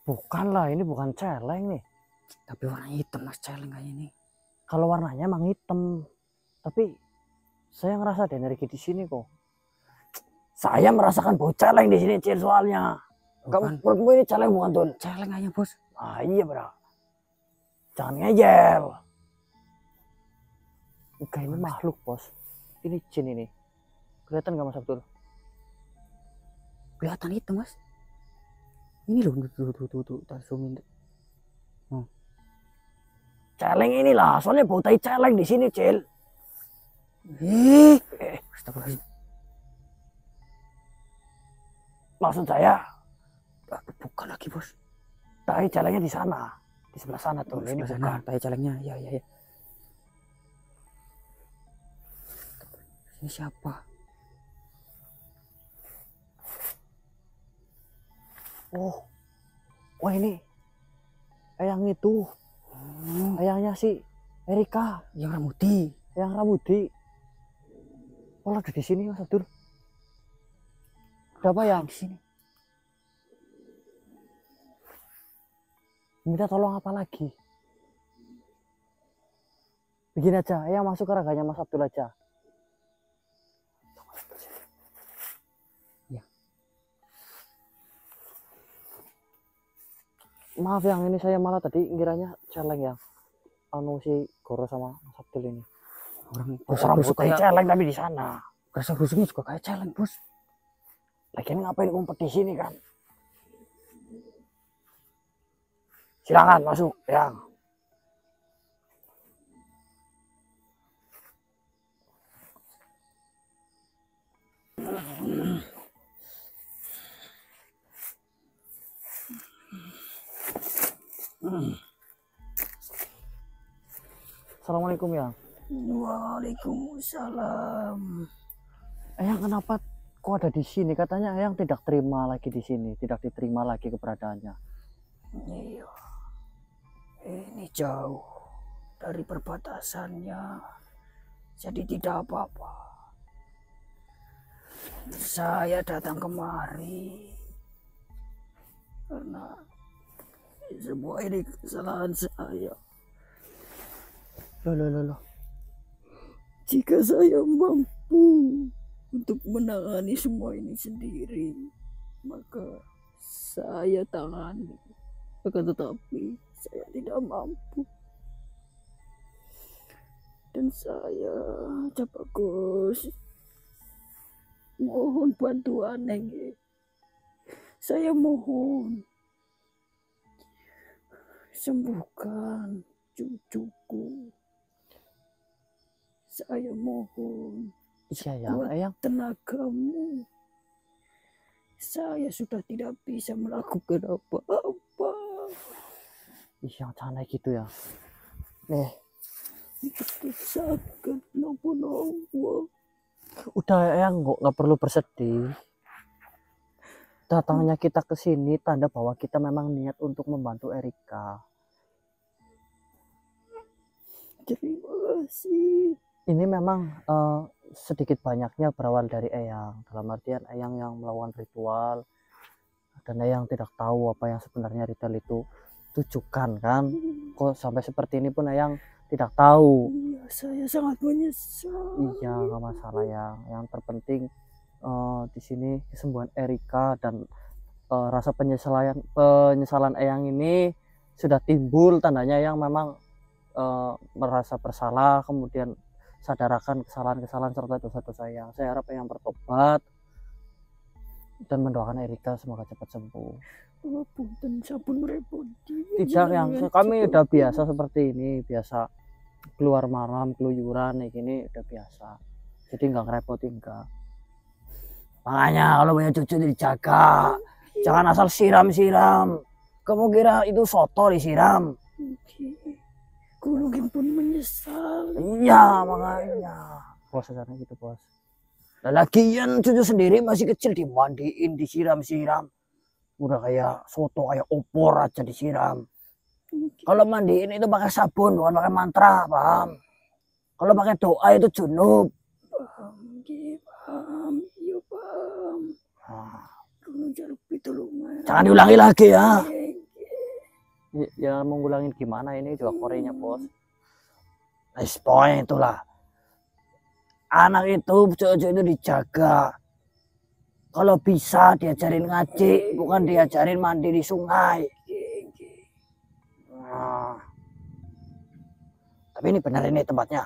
Bukan lah, ini bukan celeng nih. Tapi warna hitam mas, celeng kayak ini. Kalau warnanya emang hitam, tapi saya ngerasa ada energi di sini kok. Saya merasakan bau celeng di sini, Cil, soalnya. Bukan. Menurutmu ini celeng bukan, Tun? Celeng kayaknya bos. Ah iya, bro. Jangan ngejel. Enggak, ini makhluk, bos. Ini jin ini. Kelihatan nggak, Mas Abdul? Kelihatan hitam mas. Ini loh, tuh, zoom in. Celeng inilah, soalnya bau tai celeng di sini, Cil. Astagfirullahaladzim. Maksud saya, Bukan lagi bos. tai celengnya di sana, di sebelah sana tuh. Ini Sebelah bukan. sana, tai celengnya. Ya. Ini siapa? Oh ini eyang itu, eyangnya si Erika, Yang Ramudi. yang Ramudi. Oh, ada di sini, Mas Abdul. Ada apa yang Di sini? minta tolong apa lagi? Begini aja, eyang masuk ke raganya Mas Abdul aja. Ya. Maaf yang ini saya malah tadi ngiranya celeng yang anu si Goro sama Mas Abdul ini. Orang busuk putih kayak celeng tapi di sana. rasa busuknya juga kayak celeng bos. Lagian ngapain ngumpet di sini kan? Silakan masuk, yang. Assalamualaikum ya. Waalaikumsalam. Eyang kenapa kok ada di sini? Katanya Eyang tidak terima lagi di sini, tidak diterima lagi keberadaannya. Iya. Ini jauh dari perbatasannya. Jadi tidak apa-apa. Saya datang kemari karena semua ini kesalahan saya. Loh. Jika saya mampu untuk menangani semua ini sendiri, maka saya tangani. Akan tetapi saya tidak mampu. Dan saya, Capakus, mohon bantuan, Neng. Saya mohon sembuhkan cucuku. Saya mohon Iya yang kuat Eyang. tenagamu. Saya sudah tidak bisa melakukan apa-apa. Yang jangan kayak gitu ya. Nih, Sakit nopo-nopo. udah Eyang nggak perlu bersedih. Datangnya kita ke sini tanda bahwa kita memang niat untuk membantu Erika. Terima kasih. Ini memang sedikit banyaknya berawal dari Eyang. Dalam artian Eyang yang melakukan ritual dan Eyang tidak tahu apa yang sebenarnya ritual itu tujukan kan. Kok sampai seperti ini pun Eyang tidak tahu. Iya, saya sangat menyesal. Iya, nggak masalah yang terpenting di sini kesembuhan Erika dan rasa penyesalan Eyang ini sudah timbul, tandanya Eyang memang merasa bersalah, kemudian sadarkan kesalahan-kesalahan serta dosa-dosa Eyang. Saya harap Eyang bertobat dan mendoakan Erika semoga cepat sembuh. Punten, sampun merepoti. Tidak yang kami udah biasa seperti ini, biasa keluar malam keluyuran ini udah biasa, jadi nggak ngerepotin enggak. Makanya kalau punya cucu dijaga, jangan asal siram-siram. Kamu kira itu soto disiram? Kulungin pun menyesal. Iya makanya. Bos sana gitu bos. Lagian cucu sendiri masih kecil dimandiin, disiram-siram. Udah kayak soto, kayak opor aja disiram. Kalau mandiin itu pakai sabun, bukan pakai mantra, paham? Kalau pakai doa itu junub. Paham, paham, iya paham. Nah, Jangan jangan diulangi lagi ya. Ya mau ngulangin gimana, ini juga korenya bos. Pokoknya itulah. Anak itu, cowok itu dijaga. Kalau bisa diajarin ngaji, bukan diajarin mandi di sungai. Nah, tapi ini benar ini tempatnya.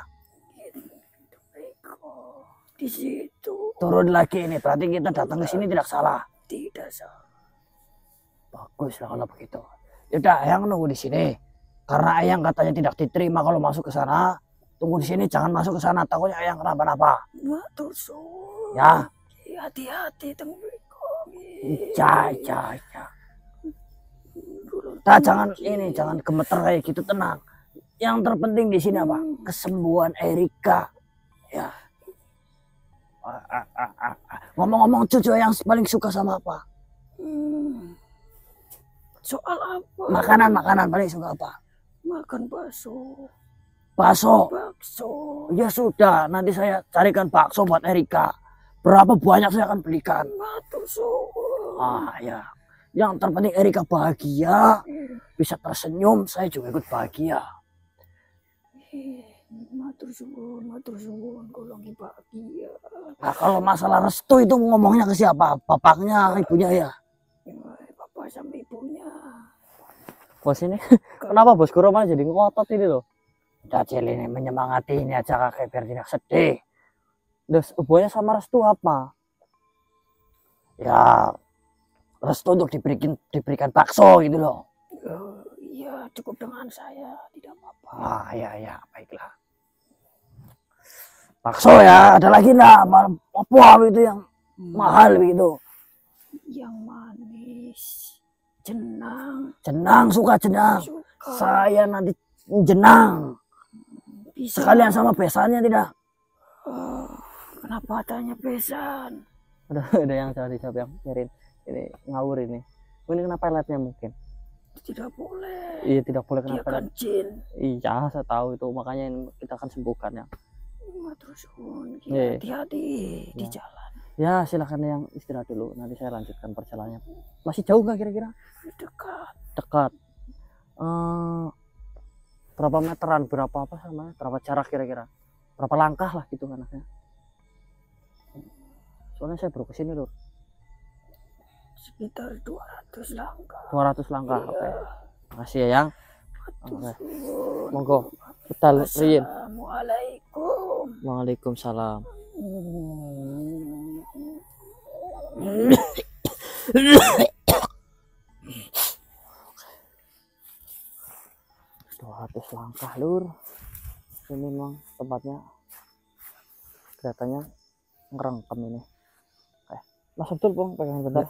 Di situ. Turun lagi ini, berarti kita datang ke sini tidak salah. Tidak salah. Bagus lah kalau begitu. Yaudah, Ayang nunggu di sini. Karena Ayang katanya tidak diterima kalau masuk ke sana. Tunggu di sini, jangan masuk ke sana. Takutnya Ayang kenapa-napa. Ya. Hati-hati tunggu. Ya. Nah, jangan gemeter kayak gitu, tenang. Yang terpenting di sini apa? Kesembuhan Erika. Ya. Ngomong-ngomong, cucu yang paling suka sama apa? Soal apa? Makanan paling suka apa? Makan bakso. Bakso. Ya sudah, nanti saya carikan bakso buat Erika. Berapa banyak saya akan belikan. Ya. Yang terpenting Erika bahagia, bisa tersenyum, saya juga ikut bahagia. Matur suwun, kalau bahagia. Nah, kalau masalah restu itu ngomongnya ke siapa? Bapaknya, ibunya ya? Bapak sama ibunya. Bos ini, kenapa bos Guru malah jadi ngotot ini loh? Cacil ini menyemangati ini aja kakek biar tidak sedih. Terus hubungannya sama restu apa? Ya, restu untuk diberikan bakso gitu loh. Iya, cukup dengan saya, tidak apa-apa. Ya, baiklah. Bakso ya, ada lagi enggak? Apa itu yang mahal begitu? Yang manis. Jenang, suka jenang. Saya nanti jenang. Bisa. Sekalian sama besannya tidak? Kenapa tanya besan? Ada yang siapa yang nyariin ini ngawur ini. Ini kenapa peletnya mungkin? Tidak boleh. Iya, tidak boleh, kenapa? Dia kan jin. Iya, saya tahu itu, makanya kita akan sembuhkan ya. Terus hati-hati di jalan. Ya, silakan yang istirahat dulu, nanti saya lanjutkan perjalanannya. Masih jauh nggak kira-kira? Dekat. Berapa meteran, berapa jarak kira-kira? Berapa langkah lah gitu anaknya? Soalnya saya baru kesini loh. Sekitar 200 langkah. 200 langkah, iya. Oke. Makasih ya, Yang. Oke. Monggo. Kita riyin. Assalamualaikum. Waalaikumsalam. Ratus langkah lur. Ini memang tempatnya kelihatannya ngerengkem ini. Mas Abdul, Bang, pegangan bentar.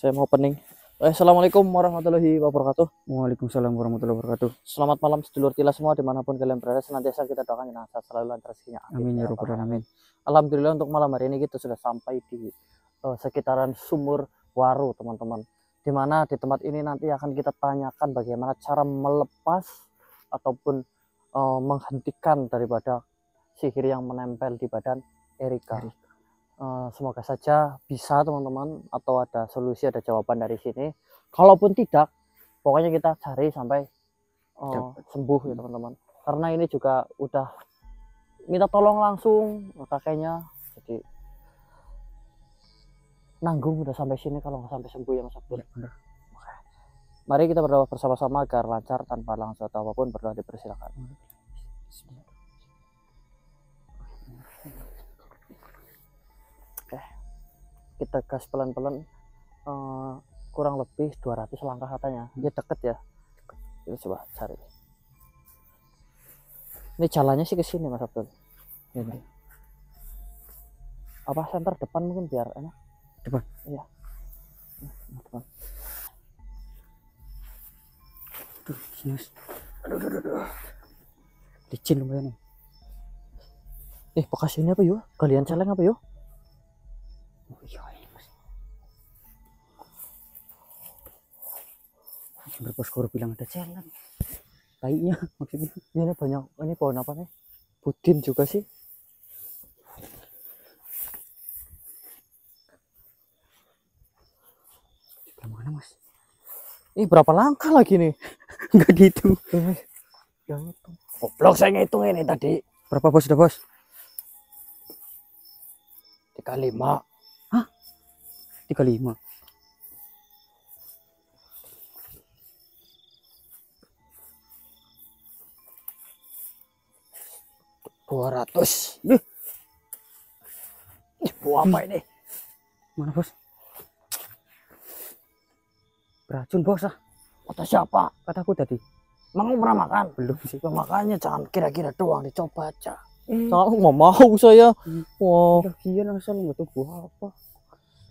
Saya mau opening. Assalamualaikum warahmatullahi wabarakatuh. Waalaikumsalam warahmatullahi wabarakatuh. Selamat malam sedulur Tilas semua dimanapun kalian berada. Senantiasa kita doakan jenazah selalu lancar rezekinya. Amin ya rabbal alamin. Alhamdulillah untuk malam hari ini kita sudah sampai di sekitaran Sumur Waru, teman-teman. Dimana di tempat ini nanti akan kita tanyakan bagaimana cara melepas ataupun menghentikan daripada sihir yang menempel di badan Erika. Semoga saja bisa teman-teman, atau ada solusi, ada jawaban dari sini. Kalaupun tidak, pokoknya kita cari sampai sembuh ya teman-teman. Karena ini juga udah minta tolong langsung kakeknya, jadi nanggung udah sampai sini kalau nggak sampai sembuh ya Mas Abdul. Ya, mari kita berdoa bersama-sama agar lancar tanpa langsung atau apapun. Berdoa dipersilakan. Oke, kita gas pelan-pelan, kurang lebih 200 langkah katanya. Dia deket ya, kita coba cari. Ini jalannya sih ke sini Mas Abdul. Ini apa, senter depan mungkin biar enak. Depan? Iya, depan. Tuh, sini. Aduh. Licin lumayan. Bekas ini apa yuk? Galian celeng apa yuk? Oh iya, Mas. Bos Guru bilang ada celeng. Kayaknya maksudnya. Ini banyak, ini pohon apa nih? Budin juga sih. Mana Mas? Berapa langkah lagi nih? Enggak gitu. Yang itu. Goblok, saya ngitung ini tadi. Berapa bos? Sudah bos? 35. Hah? 35. 200. Ih. Buah apa ini? Mana bos? Beracun bos ah. Kata siapa? Kataku tadi. Emang lu pernah makan? Belum sih. Ya, makanya jangan kira-kira doang, dicoba aja. Jangan Nggak mau saya. Wow. Lagian asal nggak tahu buah apa.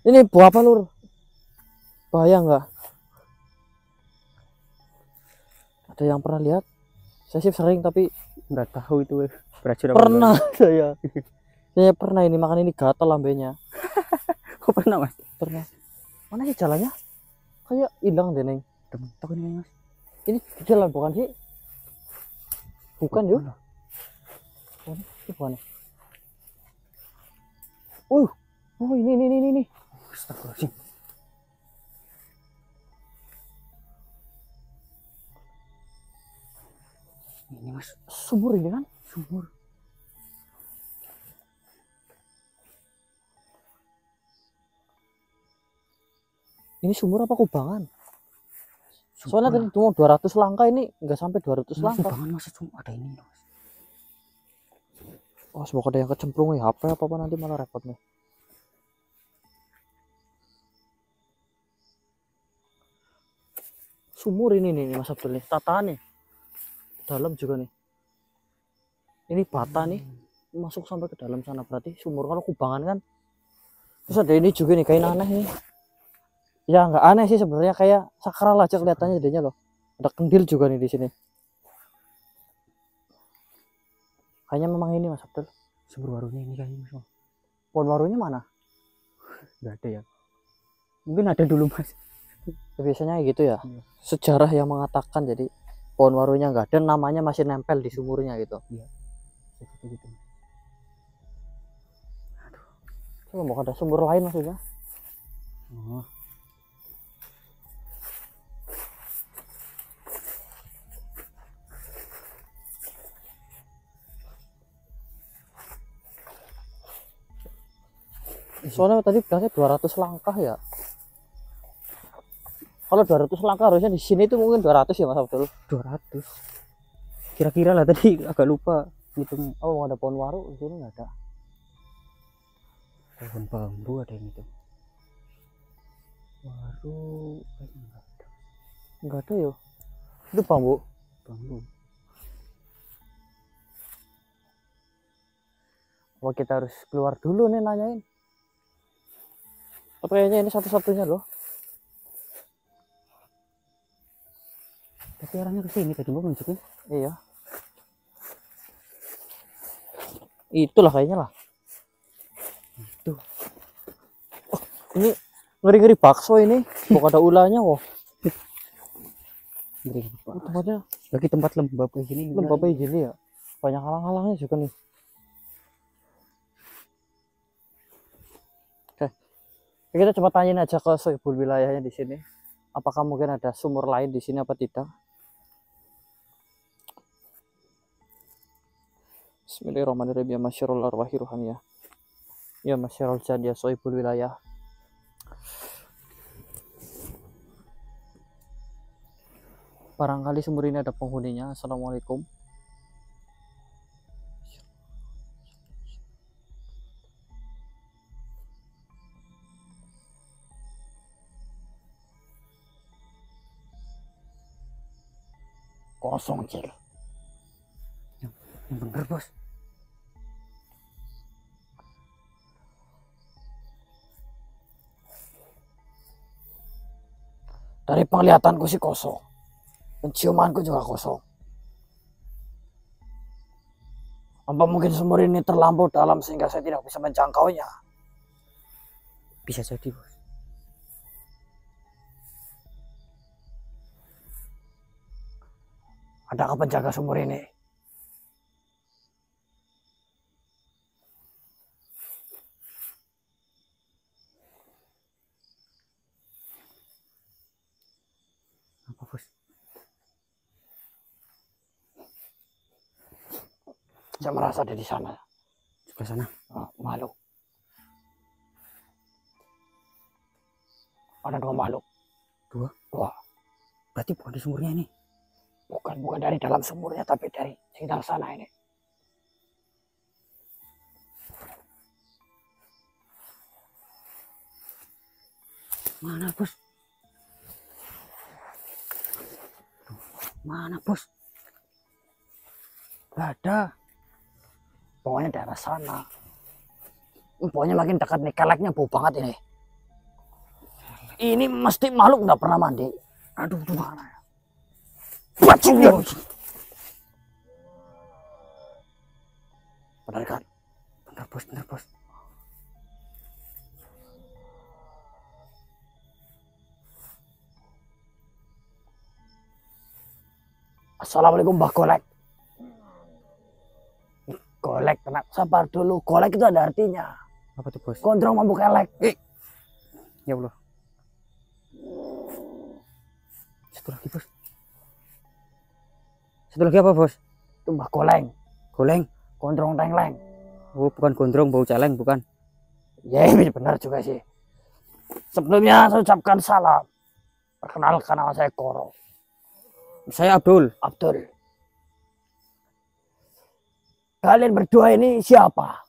Ini buah apa, Lur? Bahaya nggak? Ada yang pernah lihat? Saya sih sering, tapi Nggak tahu itu beracun apa pernah enggak. saya. Saya pernah ini makan ini gatal lambenya. Kok pernah mas? Pernah. Mana sih jalannya? Kayak hilang deh, Neng. Mentok ini mas. Ini jalan bukan sih? Bukan yuk. Ini bukan. Oh ini. Astagfirullahaladzim. Ini mas, Sumur ini kan? sumur. Ini sumur apa kubangan? Sumur Soalnya lah. tadi cuma 200 langkah, ini nggak sampai 200 Ini langkah. kubangan masa cuma ada ini mas. Oh, semoga ada yang kecemplung ya HP apa nanti malah repot nih. Sumur ini nih Mas Abdul nih, tataan nih. Dalam juga nih. Ini bata nih, masuk sampai ke dalam sana, berarti sumur. Kalau kubangan kan. Terus ada ini juga nih, kain aneh nih. Ya nggak aneh sih sebenarnya, kayak sakral aja kelihatannya jadinya loh. Ada kendil juga nih di sini. Kayaknya memang ini Mas Abdul. Sumur barunya ini kayaknya mas. Pohon warunya mana? Nggak ada ya. Mungkin ada dulu mas. Ya, biasanya gitu ya. Iya. Sejarah yang mengatakan jadi pohon warunya nggak ada, namanya masih nempel di sumurnya gitu. Iya. Gitu. Coba mau ada sumur lain maksudnya. Oh. Soalnya tadi bilangnya 200 langkah ya. Kalau 200 langkah harusnya di sini tuh mungkin 200 ya Mas Abdul. 200. Kira-kira lah tadi agak lupa gitu. Oh, ada pohon waru di sini nggak ada. Pohon bambu ada yang itu. Waru kayaknya nggak ada. Nggak ada ya. Itu bambu. Bambu. Wah, kita harus keluar dulu nih nanyain. Tapi kayaknya ini satu-satunya loh. Tapi arahnya ke sini tadi mau nunjukin. Iya. Itulah kayaknya lah. Tuh. Oh, ini ngeri-ngeri bakso ini. Kok ada ulahnya kok. Oh, tempatnya Lagi tempat lembab kayak gini. lembab kayak gini ya. Banyak halang-halangnya juga nih. Oke. Kita coba tanyain aja ke sohibul wilayahnya di sini. Apakah mungkin ada sumur lain di sini apa tidak? Bismillahirrahmanirrahim. Ya masyarul arwahi ruhaniyah. Ya masyarul jadiyah sohibul wilayah. Barangkali sumur ini ada penghuninya. Assalamualaikum. Kosong cil. Yang bener bos. Dari penglihatanku sih kosong. Penciumanku juga kosong. Apa mungkin sumur ini terlampau dalam sehingga saya tidak bisa menjangkaunya? Bisa jadi bos. Adakah penjaga sumur ini? Apa bos? Saya merasa ada di sana. Sebelah sana. Makhluk. Ada 2 makhluk. 2? 2. Berarti bukan di sumurnya ini. Bukan dari dalam sumurnya, tapi dari sekitar sana ini. Mana bos? Mana bos? Gak ada. Pokoknya daerah sana. Pokoknya makin dekat nih, keleknya bau banget ini. Ini mesti makhluk nggak pernah mandi. Aduh, mana ya? Benar kan? Benar bos. Assalamualaikum Mbah Golek. Golek, tenang, sabar dulu. Golek itu ada artinya. Apa tuh bos? Gondrong mampu kelek. Ya Allah. Satu lagi bos. Satu lagi apa bos? Itu Mbah Goleng. Goleng. Gondrong tengleng. Oh bukan gondrong, bau celeng bukan? Ya ini benar juga sih. Sebelumnya saya ucapkan salam. Perkenalkan nama saya Koro. Saya Abdul. Abdul. Kalian berdua ini siapa?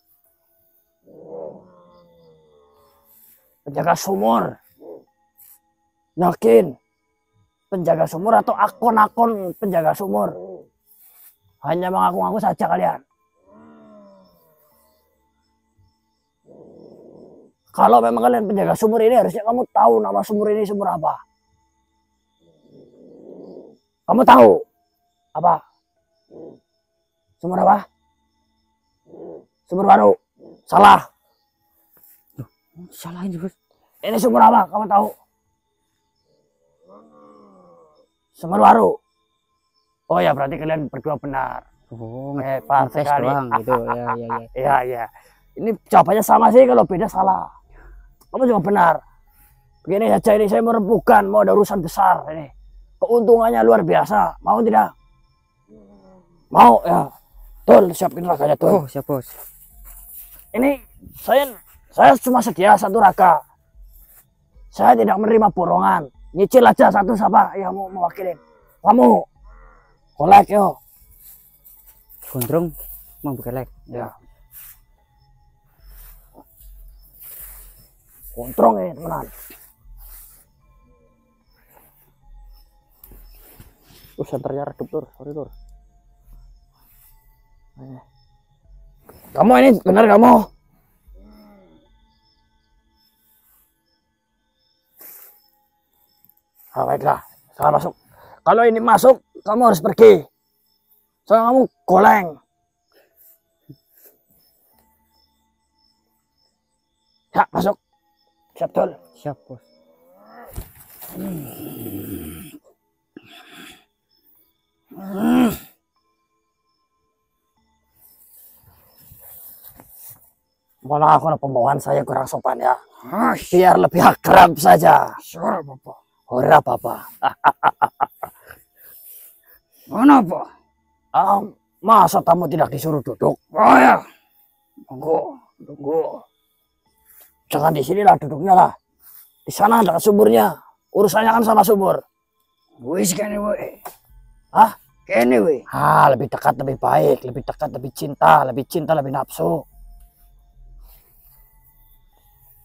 Penjaga sumur. Yakin? Penjaga sumur atau akun-akun penjaga sumur? Hanya mengaku-ngaku saja kalian. Kalau memang kalian penjaga sumur ini, harusnya kamu tahu nama sumur ini sumur apa. Kamu tahu apa? Sumur apa? Sumur baru. Salah. Salah ini bos. Ini sumur apa? Kamu tahu? Sumur baru. Oh ya, berarti kalian berdua benar. Oh, Hebat ngetes sekali. doang gitu. Ya. Iya. Ini jawabannya sama sih, kalau beda salah. Kamu juga benar. Begini saja, ini saya mau rembukan, mau ada urusan besar ini. Keuntungannya luar biasa. Mau tidak? Mau ya. Tul, siapin raganya Tul. Oh, siap bos. Ini saya cuma sedia 1 raga. Saya tidak menerima borongan. Nyicil aja 1 siapa yang mau mewakilin. Kamu. Golek yo. Gondrong mampu kelek. Ya. Kontrong ini teman. Senternya redup Tur, sorry Tur. Kamu ini benar kamu? Baiklah, saya masuk. Kalau ini masuk, kamu harus pergi. Soalnya kamu goleng. Ya, masuk. Siap, Tul. Siap bos. Mohon maaf kalau pembawaan saya kurang sopan ya. Biar lebih akrab saja. Suara bapak. Ora Bapak. Mana pak? Masa tamu tidak disuruh duduk? Oh ya. Tunggu. Jangan di sini lah duduknya lah. Di sana ada sumurnya. Urusannya kan sama sumur. Wis kene we. Hah? Kene we. Lebih dekat lebih baik, lebih dekat lebih cinta lebih nafsu.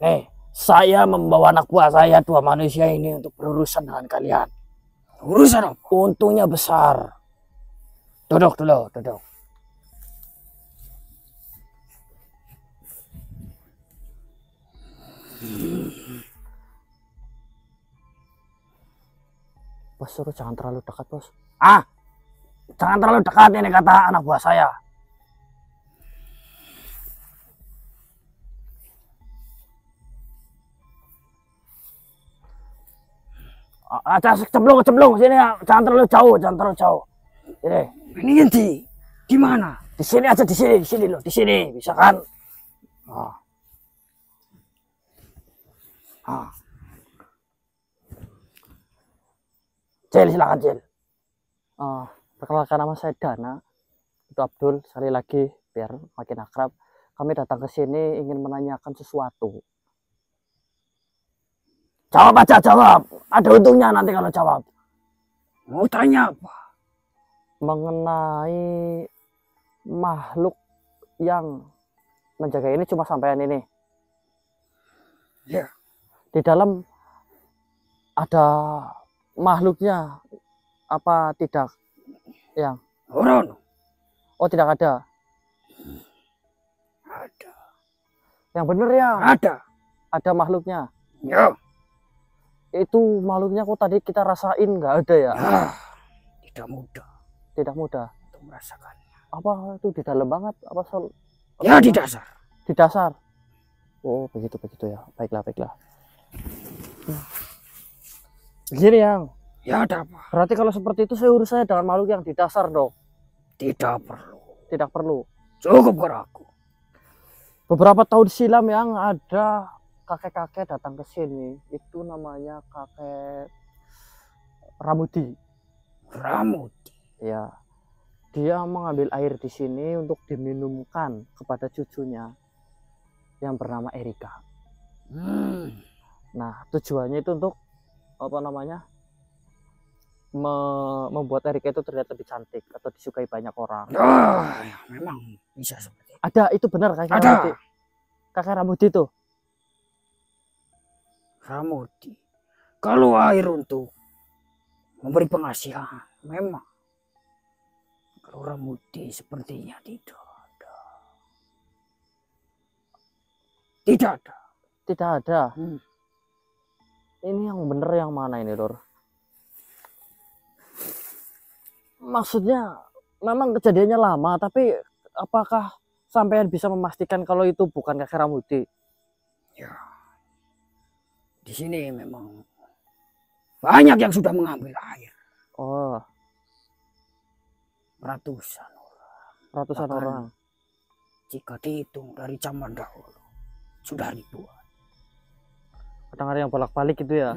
Nih, saya membawa anak buah saya 2 manusia ini untuk berurusan dengan kalian. Urusan apa? Untungnya besar. Duduk dulu, duduk. Bos suruh jangan terlalu dekat, bos. Jangan terlalu dekat, ini kata anak buah saya. Cemplung sini, jangan terlalu jauh. Ini nanti di mana? Di sini aja, di sini loh, di sini bisa kan? Cil, silakan Cil. Perkenalkan nama saya Dana. Itu Abdul, sekali lagi biar makin akrab. Kami datang ke sini ingin menanyakan sesuatu. Jawab aja, jawab. Ada untungnya nanti kalau jawab. Mau tanya apa? Mengenai makhluk yang menjaga ini cuma sampean ini. Ya. Di dalam ada makhluknya apa tidak? Yang Orang. oh tidak ada. Ada. Yang bener ya. Ada. Makhluknya. Ya. Itu makhluknya kok tadi kita rasain nggak ada ya? Ya. Tidak mudah Tidak mudah. untuk merasakannya. Apa itu di dalam banget? Apa Ya di dasar. di dasar? Oh begitu ya. Baiklah. Gini yang. Ya ada apa? Berarti kalau seperti itu saya urus saya dengan makhluk yang di dasar dong. Tidak perlu. Tidak perlu. Cukup keraku. Beberapa tahun silam yang ada kakek-kakek datang ke sini. Itu namanya kakek Ramudi. Ramudi. Ya. Dia mengambil air di sini untuk diminumkan kepada cucunya yang bernama Erika. Nah, tujuannya itu untuk apa namanya? Membuat Erika itu terlihat lebih cantik atau disukai banyak orang. Ya, memang bisa seperti itu. Ada, itu benar kakek Ada. Ramudi. Kakek Ramudi itu. Ramudi. Kalau air untuk memberi pengasihan, memang. Kalau Ramudi sepertinya tidak ada. Tidak ada. Tidak ada. Ini yang bener yang mana ini, Lur? Maksudnya memang kejadiannya lama, tapi apakah sampean bisa memastikan kalau itu bukan kakek Ramudi? Ya. Di sini memang banyak yang sudah mengambil air. Oh, Ratusan ratusan Bahkan orang. jika dihitung dari zaman dahulu sudah ribuan. Kadang ada yang bolak-balik gitu ya.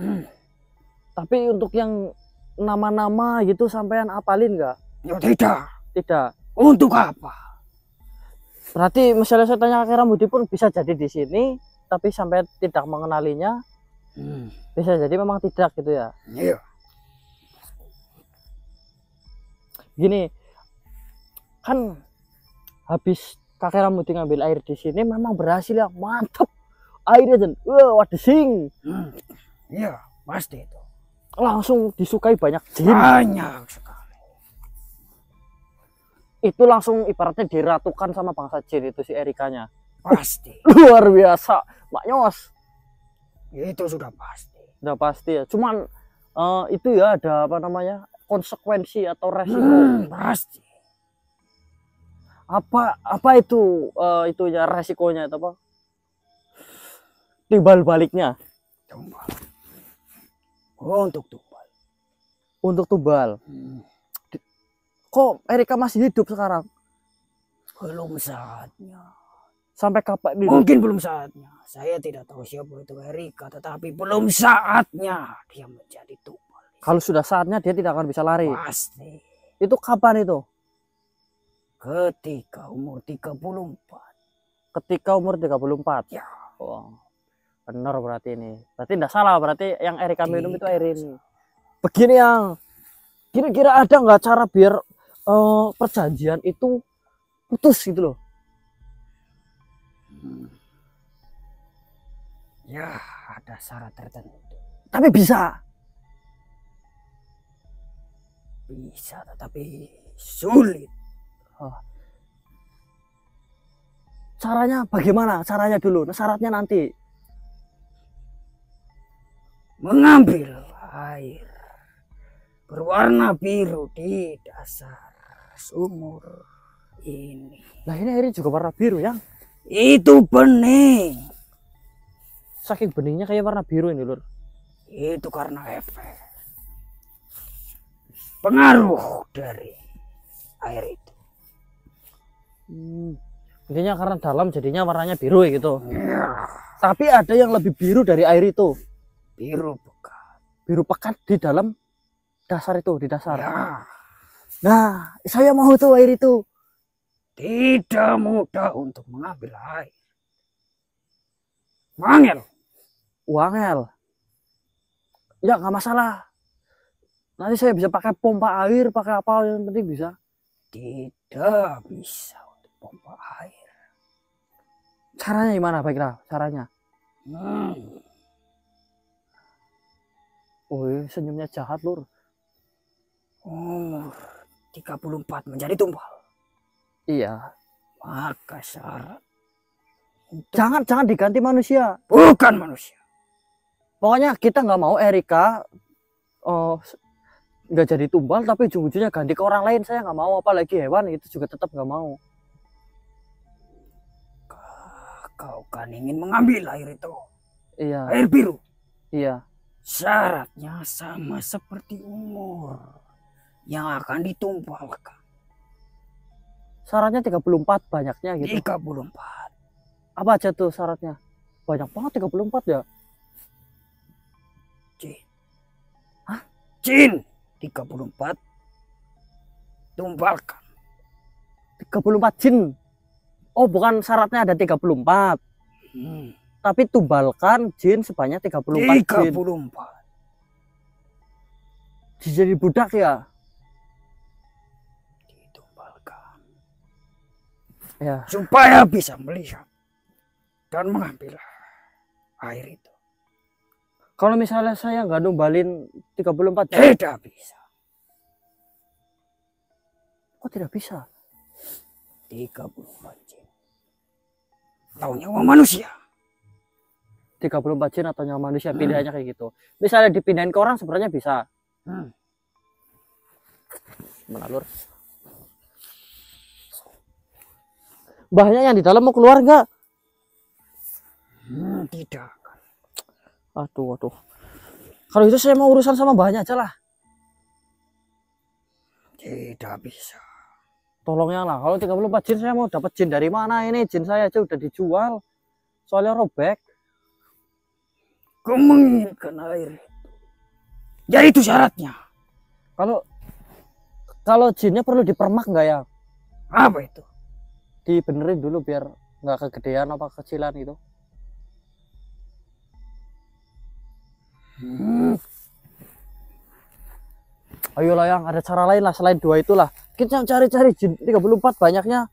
Tapi untuk yang nama-nama gitu sampean apalin nggak? Ya tidak. Tidak. Untuk apa? Berarti misalnya saya tanya kakek Ramudi pun bisa jadi di sini, tapi sampai tidak mengenalinya, bisa jadi memang tidak gitu ya. Iya. Gini, kan habis kakek Ramudi ngambil air di sini memang berhasil ya, mantep. Airnya dan wadesing. Iya, pasti itu. Langsung disukai banyak jin. Banyak sekali. Itu langsung ibaratnya diratukan sama bangsa jin itu si Erikanya. Pasti. Luar biasa, Mak Nyos. Itu sudah pasti. Udah pasti ya. Cuman itu ya ada apa namanya konsekuensi atau resiko. Pasti. Apa itu itunya resikonya itu apa? Timbal baliknya Tumbal. Untuk tumbal. untuk tumbal. Kok Erika masih hidup sekarang? Belum saatnya. Sampai kapan ini? Mungkin belum saatnya. Saya tidak tahu siapa itu Erika, tetapi belum saatnya dia menjadi tumbal. Kalau sudah saatnya dia tidak akan bisa lari. Pasti. Itu kapan itu? Ketika umur 34. Ketika umur 34. Ya. Oh, benar berarti ini. Berarti tidak salah. Berarti yang Erika minum itu air ini. Begini yang kira-kira ada nggak cara biar perjanjian itu putus gitu loh? Ya, ada syarat tertentu. Tapi bisa. Bisa, tetapi sulit. Caranya bagaimana? Caranya dulu. Nah, syaratnya nanti. Mengambil air berwarna biru di dasar sumur ini. Nah ini airnya juga warna biru ya. Itu bening. Saking beningnya kayak warna biru ini lur. Itu karena efek pengaruh dari air itu. Intinya karena dalam jadinya warnanya biru ya gitu. Ya, Tapi ada yang lebih biru dari air itu. biru pekat. Biru pekat di dalam dasar itu, di dasar. Ya, Nah, saya mau tuh air itu. tidak mudah untuk mengambil air. Mangel. Wangel. Ya nggak masalah. Nanti saya bisa pakai pompa air, pakai apa yang penting bisa. Tidak bisa untuk pompa air. Caranya gimana? Baiklah, caranya. Oh, senyumnya jahat, Lur. Umur 34 menjadi tumbal. Iya. Maka syarat Jangan diganti manusia. bukan manusia. Pokoknya kita nggak mau Erika nggak jadi tumbal, tapi ujung-ujungnya ganti ke orang lain. Saya nggak mau, apalagi hewan itu juga tetap nggak mau. Kau kan ingin mengambil air itu. Iya. Air biru. Iya. Syaratnya sama seperti umur yang akan ditumbalkan. Syaratnya 34 banyaknya gitu. 34. Apa aja tuh syaratnya? Banyak banget 34 ya. Jin. Hah? Jin 34 tumbalkan. 34 jin. Oh, bukan syaratnya ada 34. Tapi tumbalkan jin sebanyak 34 jin. 34. Jadi budak ya? Ditumbalkan. Ya. Supaya bisa melihat dan mengambil air itu. Kalau misalnya saya nggak numbalin 34 jin. Tidak bisa. Kok tidak bisa? 34 jin. Tahu nyawa manusia. 34 jin atau nyawa manusia, pilihannya kayak gitu. Misalnya dipindahin ke orang sebenarnya bisa. Menalur. Mbahnya yang di dalam mau keluar nggak? Tidak. Aduh. Kalau itu saya mau urusan sama mbahnya aja lah. Tidak bisa. Tolongnya lah. Kalau 34 jin saya mau dapat jin dari mana ini? Jin saya aja udah dijual. Soalnya robek. Kau menginginkan air itu. Ya itu syaratnya. Kalau jinnya perlu dipermak nggak ya? Apa itu? Dibenerin dulu biar nggak kegedean apa kecilan gitu. Ayolah yang ada cara lain lah selain dua itulah. Kita cari-cari jin 34 banyaknya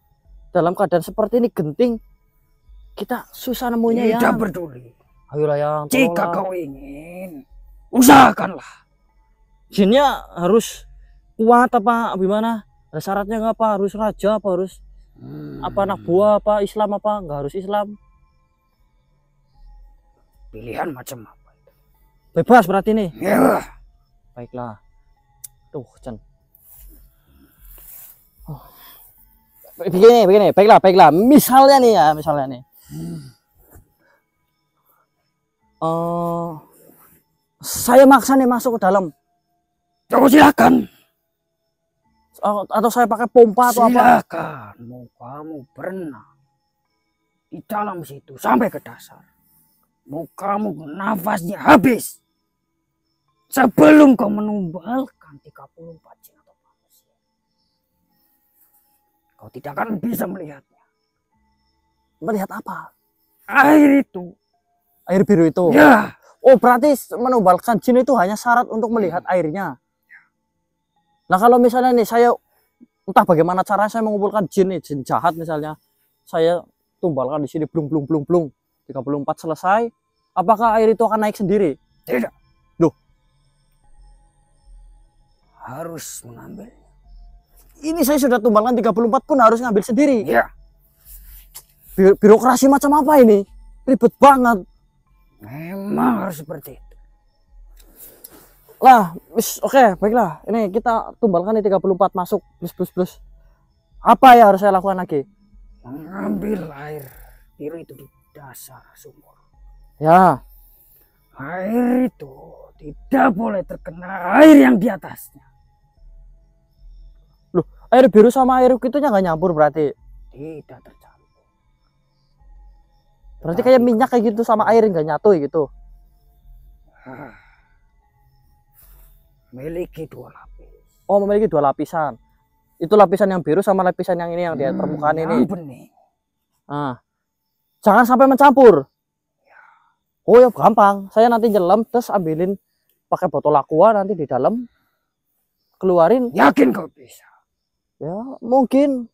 dalam keadaan seperti ini genting. Kita susah nemunya ya. Tidak peduli. Ayolah yang. Jika kau ingin, usahakanlah. Jinnya harus kuat apa gimana? Ada syaratnya nggak apa? Harus raja apa harus apa anak buah apa Islam apa? Nggak harus Islam. Pilihan macam apa? Bebas berarti nih. Ya. Baiklah. Tuh, Chan. Oh. Begini. Baiklah. Misalnya nih. Saya maksa nih masuk ke dalam. Kau silakan. Atau saya pakai pompa atau apa? Silakan. Mau kamu berenang di dalam situ sampai ke dasar. Mau kamu nafasnya habis sebelum kau menumbalkan 34 jin atau manusia. Kau tidak akan bisa melihatnya. Melihat apa? Air itu. Air biru itu. Ya. Oh, berarti menumbalkan jin itu hanya syarat untuk melihat airnya. Nah, kalau misalnya nih saya entah bagaimana caranya saya mengumpulkan jin nih, jin jahat misalnya. Saya tumbalkan di sini blung 34 selesai. Apakah air itu akan naik sendiri? Tidak. Loh. Harus mengambil. Ini saya sudah tumbalkan 34 pun harus ngambil sendiri. Ya. Birokrasi macam apa ini? Ribet banget. Memang harus seperti itu. Lah, oke, baiklah. Ini kita tumbalkan di 34 masuk plus. Apa ya harus saya lakukan lagi? Mengambil air biru itu di dasar sumur. Ya. Air itu tidak boleh terkena air yang di atasnya. Loh, air biru sama air itunya nggak nyampur berarti? Tidak tercampur. Berarti kayak minyak kayak gitu sama air nggak nyatu gitu? Memiliki 2 lapis. Oh, memiliki 2 lapisan. Itu lapisan yang biru sama lapisan yang ini yang di permukaan ini. Bening. Nah, jangan sampai mencampur. Oh ya gampang. Saya nanti nyelam terus ambilin pakai botol aqua nanti di dalam keluarin. Yakin kau bisa? Ya mungkin.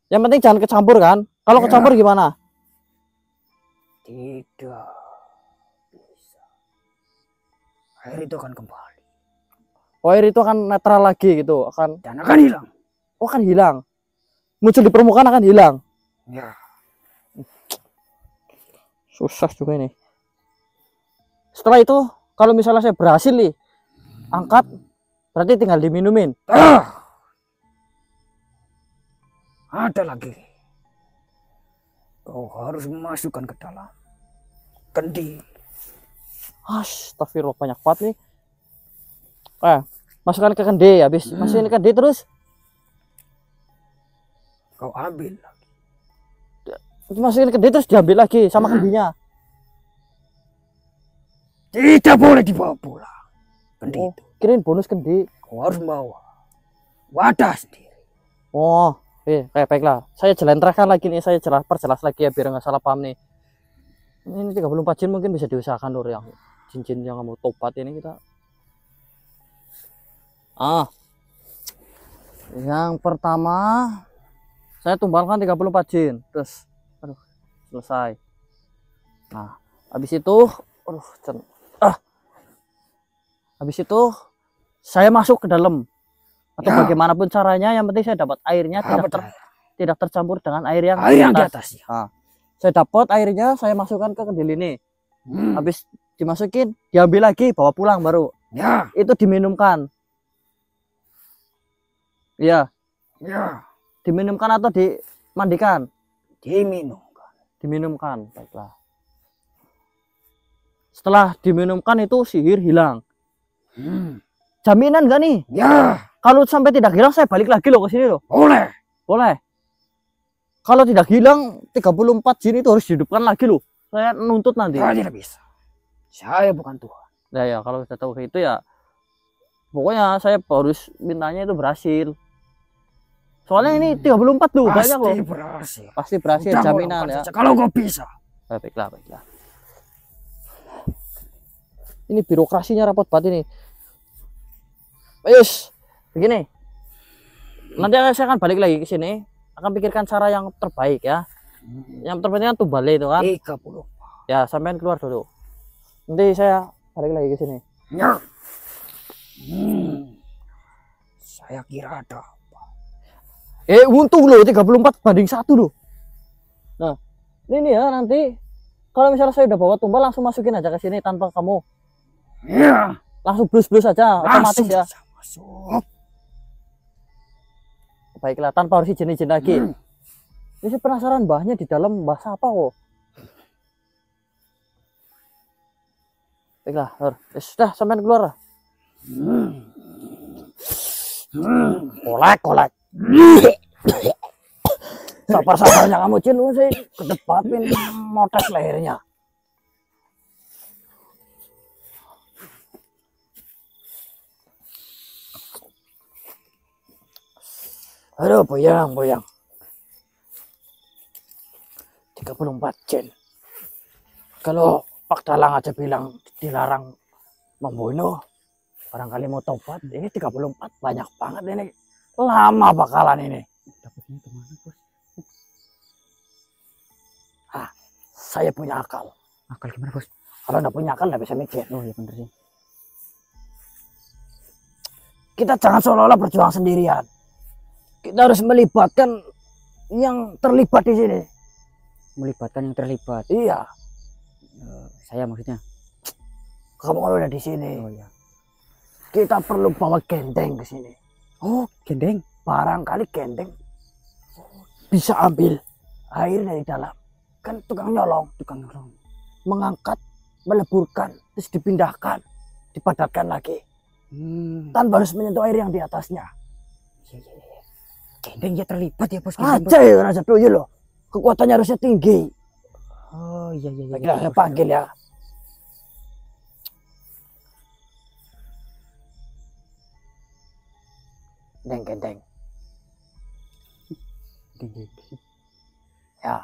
Yang penting jangan kecampur kan. Kalau kecampur gimana? Tidak bisa. Air itu akan kembali. Oh, air itu akan netral lagi gitu, Dan akan hilang. Oh, akan hilang. Muncul di permukaan akan hilang. Ya. Susah juga ini. Setelah itu, kalau misalnya saya berhasil nih angkat, berarti tinggal diminumin. Ada lagi. Kau harus memasukkan ke dalam kendi. Astagfirullah, banyak banget nih. Masukkan ke kendi, habis masukin ke kendi terus Kau ambil lagi. masukin ke kendi terus diambil lagi sama kendinya. Tidak boleh dibawa pulang. Kendi itu. Kirain bonus kendi. Kau harus membawa wadah sendiri. Oh, baiklah. Saya jelentrehkan lagi nih, saya perjelas lagi ya biar nggak salah paham nih. Ini 34 jin mungkin bisa diusahakan lur yang cincin yang kamu tobat ini kita. Yang pertama saya tumbalkan 34 jin, terus selesai. Nah, habis itu habis itu saya masuk ke dalam atau bagaimanapun caranya, yang penting saya dapat airnya tidak tercampur dengan air yang di atas. Saya dapat airnya, saya masukkan ke kendil ini. Habis dimasukin, diambil lagi, bawa pulang baru. Itu diminumkan. Iya. Diminumkan atau dimandikan? Diminumkan. Baiklah. Setelah diminumkan itu sihir hilang. Jaminan gak nih? Kalau sampai tidak hilang saya balik lagi loh ke sini loh. Boleh. Kalau tidak hilang 34 jin itu harus dihidupkan lagi loh. Saya nuntut nanti. Tidak bisa. Saya bukan Tuhan. Ya kalau sudah tahu kayak itu ya pokoknya saya harus mintanya itu berhasil. Soalnya ini 34 tuh banyak loh. Pasti berhasil jaminan ya. Kalau kau bisa. Baiklah. Ini birokrasinya rapot banget ini. Ayus, begini. Nanti saya akan balik lagi ke sini, akan pikirkan cara yang terbaik ya. Yang terpenting kan tumbale itu kan. 30. Ya, sampean keluar dulu. Nanti saya balik lagi ke sini. Saya kira ada. Untung loh 34 banding 1 loh. Nah, ini ya nanti kalau misalnya saya udah bawa tumbal langsung masukin aja ke sini tanpa kamu. Langsung blus-blus aja, otomatis ya. Masuk. Baiklah, tanpa harus izin-izin lagi. Ini sih penasaran mbahnya di dalam bahasa apa kok. Baiklah, sudah sampean keluar. Kolek. Sabar-sabarnya kamu Cin, saya kedepapin motes lehernya. Aduh, boyang. 34 Cin. Kalau Pak Dalang aja bilang dilarang membunuh, barangkali mau tobat, ini 34 banyak banget ini. Lama bakalan ini. Dapatnya kemana bos? Saya punya akal. Akal gimana bos? Kalau nggak punya akal nggak bisa mikir. Oh ya bener sih. Kita jangan seolah-olah berjuang sendirian. Kita harus melibatkan yang terlibat di sini. Melibatkan yang terlibat. Iya. Saya maksudnya. Kamu kalau udah di sini. Oh ya. Kita perlu bawa gendeng ke sini. Oh, gendeng. Barangkali gendeng bisa ambil air dari dalam. Kan tukang nyolong. Mengangkat, meleburkan, terus dipindahkan, dipadatkan lagi. Tanpa harus menyentuh air yang di atasnya. Iya. Gendeng ya terlibat ya bos. Aja ya Raja Doyo loh. Kekuatannya harusnya tinggi. Oh iya. Baiklah, saya panggil ya. Gendeng. Gendeng. Ya,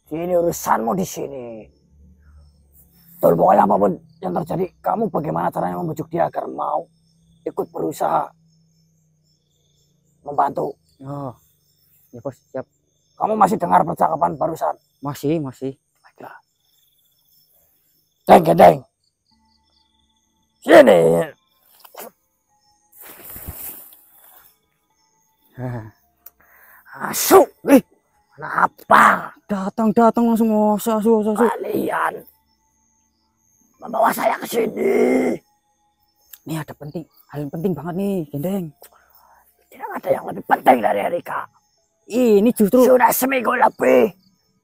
ini urusanmu di sini. Betul, pokoknya apapun yang terjadi, kamu bagaimana caranya membujuk dia agar mau ikut berusaha membantu. Oh, ya bos, siap. Kamu masih dengar percakapan barusan? Masih. Baiklah. Gendeng. Sini. Asu. Kenapa Datang langsung asu. kalian membawa saya ke sini? Nih ada hal yang penting banget nih, Gendeng. Tidak ada yang lebih penting dari Erika. Ini justru Sudah seminggu lebih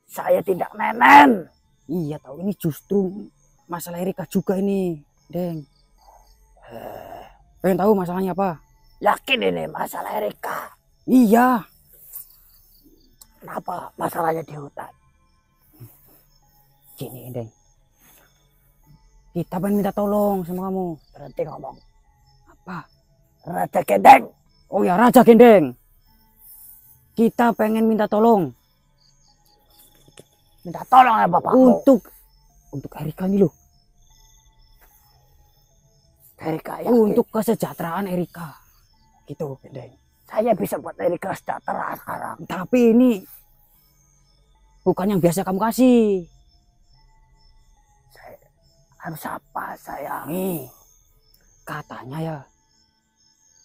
saya tidak nenen. iya tahu ini justru masalah Erika juga ini, Deng. Pengen tahu masalahnya apa? Yakin ini masalah Erika? Iya. Kenapa masalahnya di hutan? Gini, Deng. Kita pengen minta tolong sama kamu. Berhenti ngomong. Apa? Raja Gendeng. Oh ya, Raja Gendeng. Kita pengen minta tolong Minta tolong ya bapakmu. untuk Erika ini loh. Erika ya. Untuk kesejahteraan Erika. Gitu, Gendeng. Saya bisa buat Erika sejahtera sekarang. Tapi ini bukan yang biasa kamu kasih. Harus apa saya? Nih, katanya ya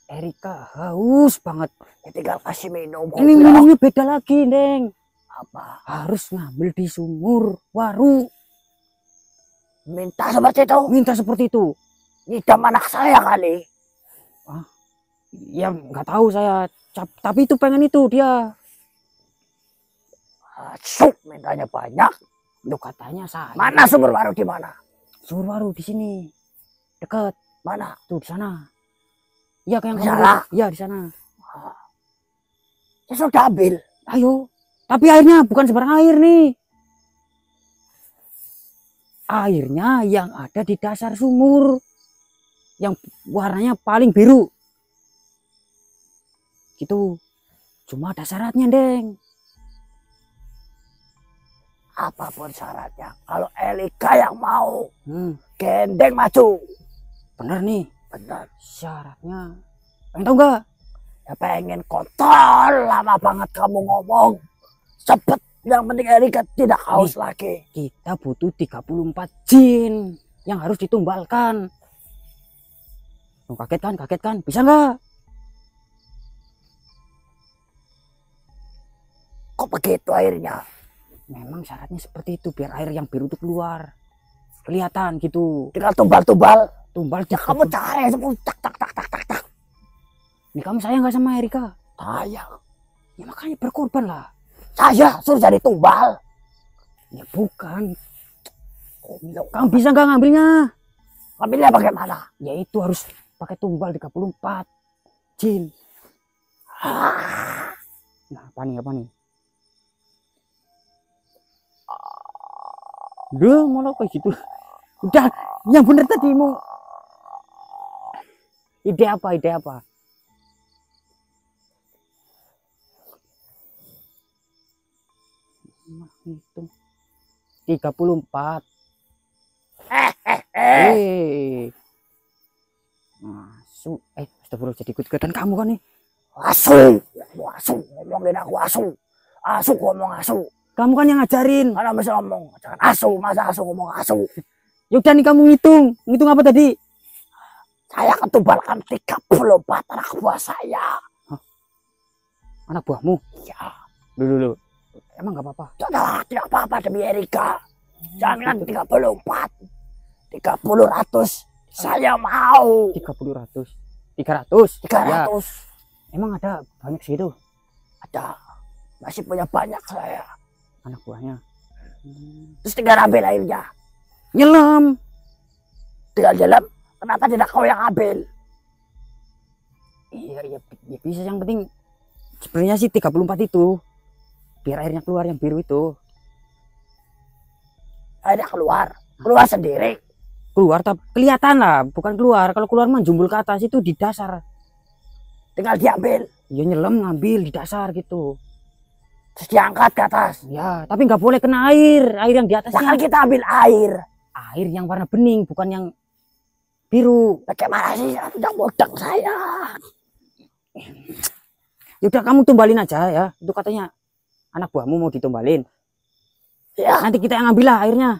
Erika haus banget. Ya, tinggal kasih minum. Ini minumnya beda lagi, Deng. Apa? Harus ngambil di sumur waru. Minta seperti itu? Minta seperti itu. Ngidam anak saya kali. Ya nggak tahu saya. Tapi itu pengen itu dia. Asuk, mintanya banyak. Lu katanya saya. Mana sumur baru di mana? Sumur waru di sini. Dekat. Mana? Tuh di sana. Iya kayak Di sana? Iya di sana. Ya sudah ambil. Ayo. Tapi airnya bukan sembarang air nih. Airnya yang ada di dasar sumur. Yang warnanya paling biru. Gitu. Cuma ada syaratnya, Deng. Apapun syaratnya. Kalau Erika yang mau, Gendeng maju. Bener nih. Benar. Syaratnya. Pengen tahu nggak? Ya pengen kotor. Lama banget kamu ngomong. Cepet. Yang penting Erika tidak haus lagi. Kita butuh 34 jin yang harus ditumbalkan. Kaget kan? Bisa nggak? Kok begitu airnya? Memang syaratnya seperti itu biar air yang biru itu keluar. Kelihatan gitu. Tinggal tumbal-tumbal. Tumbal. Ya kamu cari semua. Tak. Ini kamu sayang nggak sama Erika? Sayang. Ya makanya berkorban lah. Saya suruh jadi tumbal. Ya bukan. Kamu bisa nggak ngambilnya? Ngambilnya bagaimana? Ya itu harus pakai tumbal 34 jin. Nah apa nih? Udah malah kayak gitu. Udah yang bener tadi mau. Ide apa? Itu 34. Asu. Astagfirullah jadi ikut-ikutan kamu kan nih. Asu. Ngomongin aku asu. Asu ngomong asu. Kamu kan yang ngajarin. Mana bisa ngomong. Jangan asu. Masa asu ngomong asu. Yaudah nih kamu ngitung. Ngitung apa tadi? Saya akan tumbalkan 34 anak buah saya. Hah? Anak buahmu? Iya. Dulu. Emang gak apa-apa? Tidak apa-apa demi Erika. Jangan 34. 30 ratus. Saya mau. 300. 300. 300. Ya. Emang ada banyak segitu? Ada. Masih punya banyak saya. Anak buahnya. Terus tinggal ambil airnya. Nyelam. Tinggal dalam. Kenapa tidak kau yang ambil? Iya bisa, yang penting sebenarnya sih 34 itu. Biar airnya keluar yang biru itu. Airnya keluar sendiri. Keluar tapi kelihatan lah, bukan keluar. Kalau keluar menjumbul ke atas itu di dasar. tinggal diambil. Ya nyelam ngambil di dasar gitu. Terus diangkat ke atas. Ya, tapi nggak boleh kena air yang di Nah, atasnya. kan kita ambil air. Air yang warna bening, bukan yang biru. Bagaimana sih? Tidak modang saya. Ya udah kamu tumbalin aja ya. Itu katanya anak buahmu mau ditumbalin. Ya, Nanti kita yang ambil lah airnya.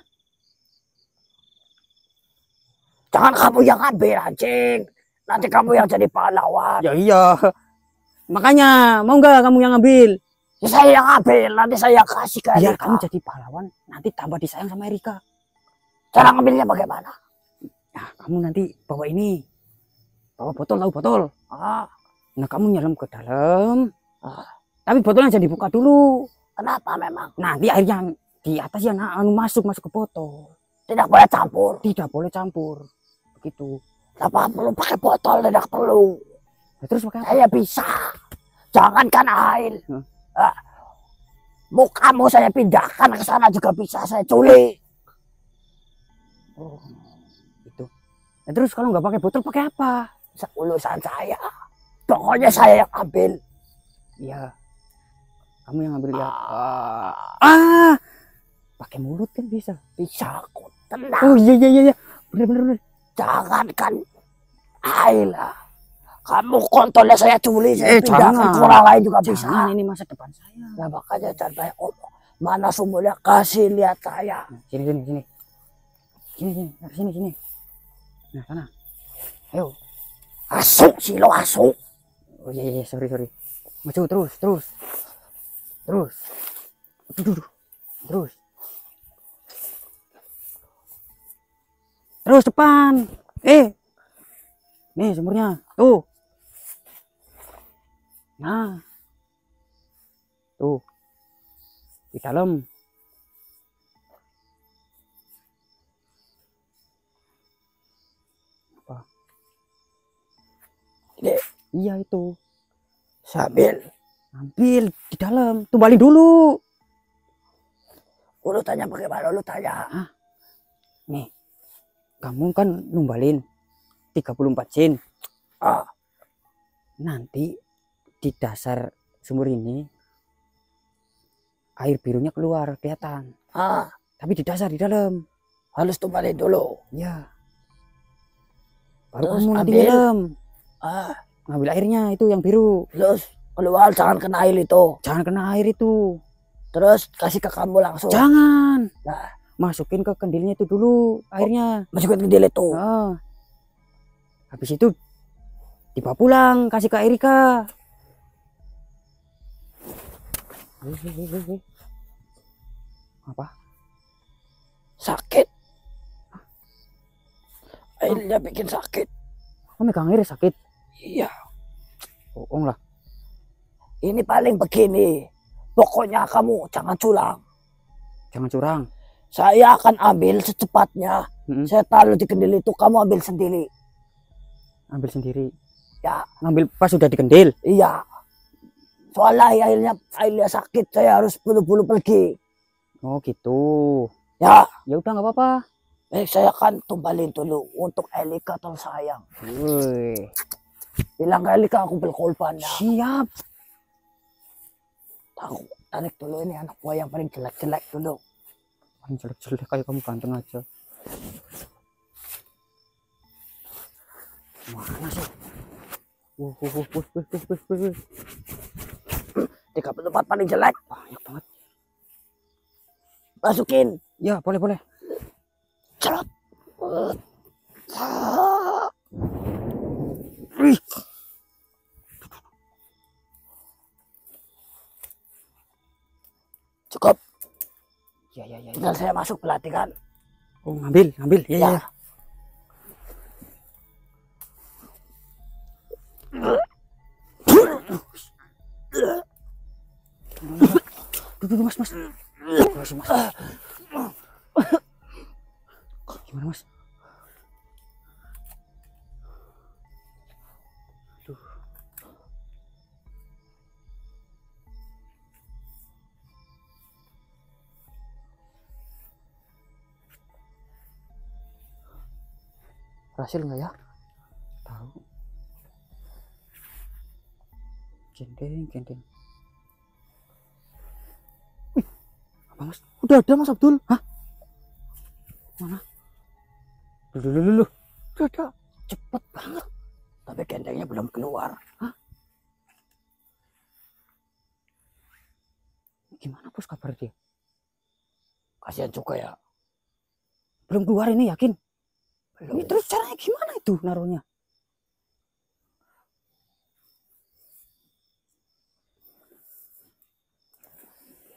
jangan kamu yang ambil anjing. Nanti kamu yang jadi pahlawan. Ya iya. Makanya mau nggak kamu yang ambil? Ya, saya yang ambil. Nanti saya kasih ke Biar Erika. kamu jadi pahlawan. Nanti tambah disayang sama Erika. Cara ngambilnya bagaimana? Nah, kamu nanti bawa ini. Bawa botol, tahu botol. Ah, Nah, kamu nyelam ke dalam. Ah. Tapi botolnya jangan dibuka dulu. kenapa memang? Nanti air yang di atas yang masuk ke botol. Tidak boleh campur. Tidak boleh campur. Begitu. Kenapa perlu pakai botol? Tidak perlu. Ya, terus pakai apa? Saya bisa. Jangankan air. Ah, mukamu saya pindahkan ke sana juga bisa. Saya culik. Oh, itu. Nah, terus kalau nggak pakai botol pakai apa? Urusan saya. Pokoknya saya yang ambil. Iya. Kamu yang ambil ya. Ah, Pakai mulut kan bisa. bisa kok. Tenang. Oh iya. Bener. Jangankan air lah. Kamu kontolnya saya culik. Saya pindahkan jangan. ke orang lain juga bisa. Jangan, ini masa depan saya. Nah, makanya jangan banyak omong. Mana sumbernya? Kasih lihat saya. Sini. Sini. Nah, sana. Ayo. Asuk silo asuk. Oh iya, sorry. Maju terus. Aduh. Terus depan. Nih sumurnya. Tuh. Nah. Tuh. Di dalam. Apa? Ini Iya itu. sambil Ambil di dalam. Tumbalin dulu. lu tanya bagaimana lu tanya. Nih. Kamu kan numbalin 34 sen. Ah, Nanti di dasar sumur ini air birunya keluar kelihatan. Tapi di dasar di dalam. harus tumbalin dulu. Ya. Baru Terus kamu nanti ambil. nyelam. Ngambil Airnya itu yang biru. terus keluar jangan kena air itu. Jangan kena air itu. Terus kasih ke kamu langsung. Jangan. Nah. Masukin ke kendilnya itu dulu airnya. Masukin ke dia itu. Habis itu dibawa pulang kasih ke Erika. Apa? Sakit. Airnya bikin sakit. Kamu megang air sakit? Iya. Bohong lah. Ini paling begini. Pokoknya kamu jangan curang. Jangan curang. Saya akan ambil secepatnya. Saya taruh di kendil itu, kamu ambil sendiri. Ambil sendiri. Ya. Ngambil pas sudah di kendil. Iya. Soalnya airnya sakit, saya harus buru-buru pergi. Oh gitu. Ya. Ya udah nggak apa-apa. Saya akan tumbalin dulu untuk Elika tersayang. Wih. Bilang ke Elika aku berkorbannya. Siap. Aku tarik dulu ini anak gua yang paling jelek-jelek dulu. Paling jelek-jelek kayak kamu ganteng aja. Mana sih? 34 paling jelek. Banyak banget. Masukin. Ya boleh. Cerot. Cukup. Ya. Tinggal saya masuk pelatihan. Oh ngambil. Ya. Duduk mas. Gimana mas? Aduh. Berhasil nggak ya? Tahu. Gendeng, gendeng. Apa Mas? Udah ada Mas Abdul. Hah? Mana? Dulu. Udah ada. Cepet banget. Tapi gendengnya belum keluar. Gimana bos kabar dia? Kasihan juga ya. Belum keluar ini yakin? Belum. Ini terus caranya gimana itu naruhnya?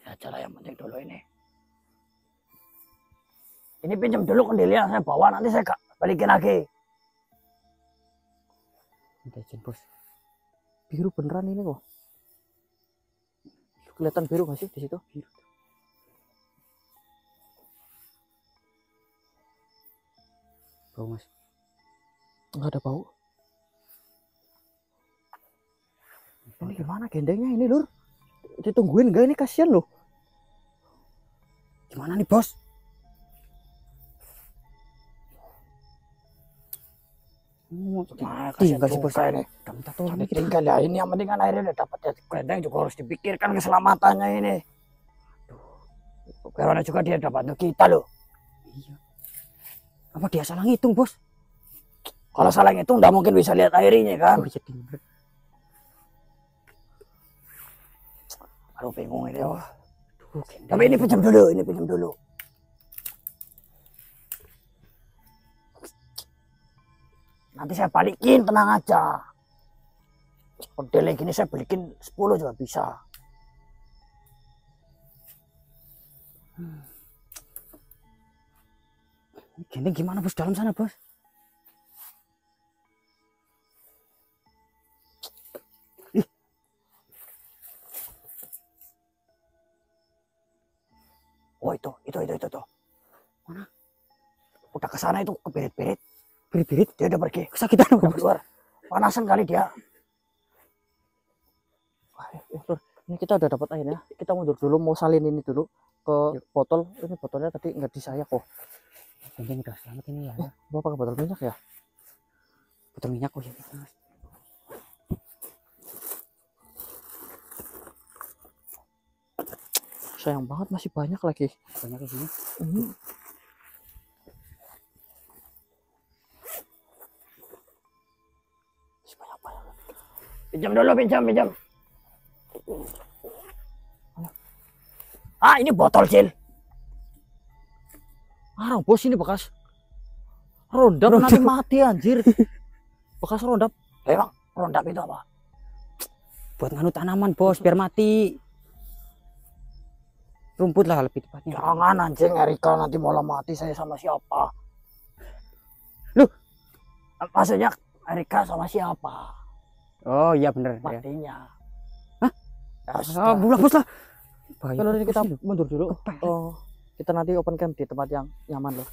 Ya, cara yang penting dulu ini. Ini pinjam dulu kendalinya saya bawa, nanti saya balikin lagi. Udah izin bos. Biru beneran ini kok. Kelihatan biru nggak sih di situ? Biru. Bau Mas. Nggak ada bau. Ini gimana gendengnya ini lur? Ditungguin nggak ini, kasihan loh. Gimana nih bos? Nah, Tinggal sih bos. ini. Udah minta tolong Jadi kita. tinggal ya, ini yang penting kan airnya udah dapat ya. Gendeng juga harus dipikirkan keselamatannya ini. Karena juga dia dapat untuk kita loh. Iya. Apa dia salah ngitung bos? Kalau salah ngitung nggak mungkin bisa lihat airnya kan. Oh, jadi bener. Aduh bingung ini. Oh. Aduh, gendeng. Tapi ini pinjam dulu, ini pinjam dulu. Nanti saya balikin, tenang aja. Modelnya gini saya balikin 10 juga bisa. Gendeng gimana bos dalam sana bos? Oh itu. Mana? Udah ke sana itu, keberit-berit. Birit-birit. Dia udah pergi. Kesakitan apa Udah bos? keluar. Panasan kali dia. Lur, ini kita udah dapat airnya. Kita mundur dulu, mau salin ini dulu ke botol. Ini botolnya tadi nggak di saya kok. Gendeng udah selamat ini ya. Mau pakai botol minyak ya? Botol minyak oh ya. Mas. Sayang banget masih banyak lagi. Banyak di sini. Pinjam dulu, pinjam. Ah, ini botol, Cil. Ah, bos ini bekas rondap nanti mati anjir. Bekas rondap. Emang rondap itu apa? Buat nganu tanaman bos biar mati. Rumput lah lebih tepatnya. Jangan anjing, Erika nanti malah mati, saya sama siapa? Loh, maksudnya Erika sama siapa? oh iya bener ya. Matinya. Hah? Ya, Bulah bos lah. Bahaya. Kalau ini kita bos ini. mundur dulu. Kepel. Oh, kita nanti open camp di tempat yang nyaman loh.